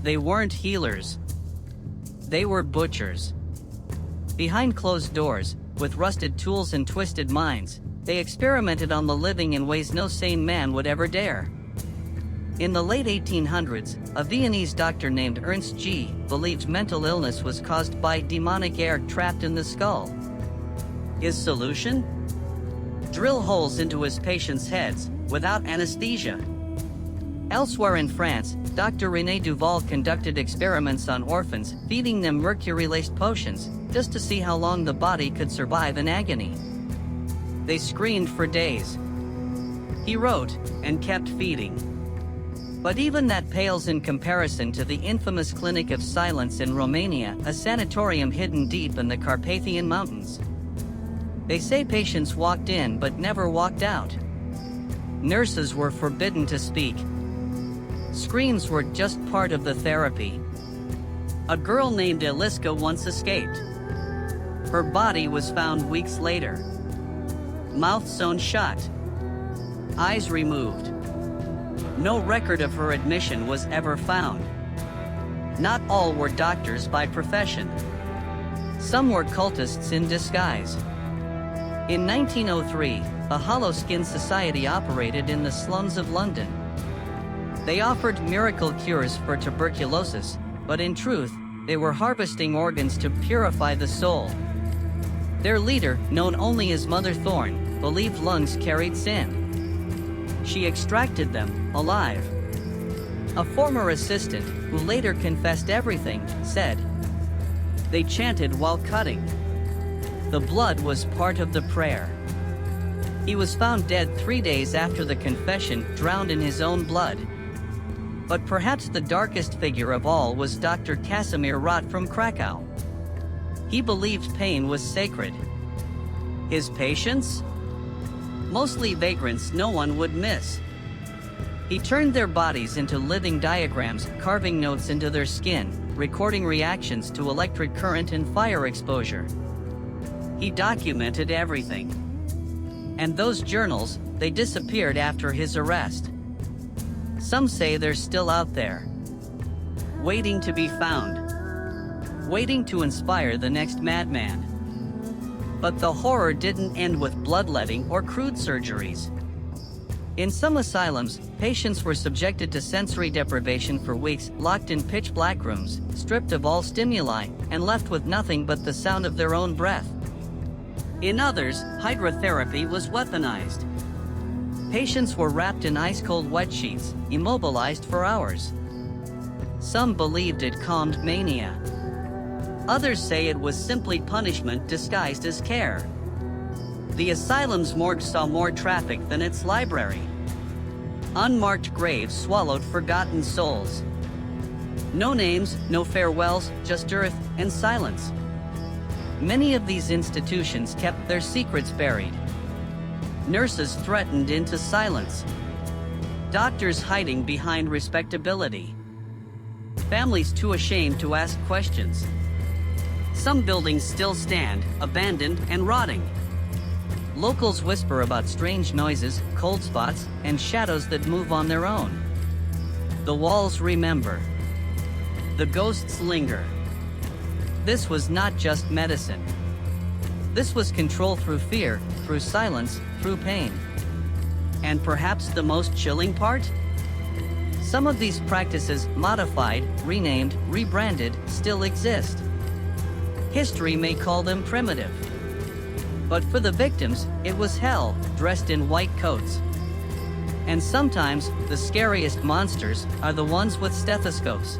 They weren't healers. They were butchers. Behind closed doors, with rusted tools and twisted minds, they experimented on the living in ways no sane man would ever dare. In the late 1800s, a Viennese doctor named Ernst G. believed mental illness was caused by demonic air trapped in the skull. His solution? Drill holes into his patients' heads, without anesthesia. Elsewhere in France, Dr. René Duval conducted experiments on orphans, feeding them mercury-laced potions, just to see how long the body could survive in agony. They screamed for days. He wrote, and kept feeding. But even that pales in comparison to the infamous Clinic of Silence in Romania, a sanatorium hidden deep in the Carpathian Mountains. They say patients walked in but never walked out. Nurses were forbidden to speak. Screams were just part of the therapy. A girl named Eliska once escaped. Her body was found weeks later. Mouth sewn shut. Eyes removed. No record of her admission was ever found. Not all were doctors by profession. Some were cultists in disguise. In 1903, a Hollow Skin Society operated in the slums of London. They offered miracle cures for tuberculosis, but in truth, they were harvesting organs to purify the soul. Their leader, known only as Mother Thorn, believed lungs carried sin. She extracted them, alive. A former assistant, who later confessed everything, said, "They chanted while cutting. The blood was part of the prayer." He was found dead 3 days after the confession, drowned in his own blood. But perhaps the darkest figure of all was Dr. Casimir Rott from Krakow. He believed pain was sacred. His patients? Mostly vagrants no one would miss. He turned their bodies into living diagrams, carving notes into their skin, recording reactions to electric current and fire exposure. He documented everything. And those journals, they disappeared after his arrest. Some say they're still out there, waiting to be found, waiting to inspire the next madman. But the horror didn't end with bloodletting or crude surgeries. In some asylums, patients were subjected to sensory deprivation for weeks, locked in pitch-black rooms, stripped of all stimuli, and left with nothing but the sound of their own breath. In others, hydrotherapy was weaponized. Patients were wrapped in ice-cold wet sheets, immobilized for hours. Some believed it calmed mania. Others say it was simply punishment disguised as care. The asylum's morgue saw more traffic than its library. Unmarked graves swallowed forgotten souls. No names, no farewells, just earth and silence. Many of these institutions kept their secrets buried. Nurses threatened into silence. Doctors hiding behind respectability. Families too ashamed to ask questions. Some buildings still stand, abandoned and rotting. Locals whisper about strange noises, cold spots, and shadows that move on their own. The walls remember. The ghosts linger. This was not just medicine. This was control through fear, through silence, through pain. And perhaps the most chilling part? Some of these practices, modified, renamed, rebranded, still exist. History may call them primitive. But for the victims, it was hell, dressed in white coats. And sometimes, the scariest monsters are the ones with stethoscopes.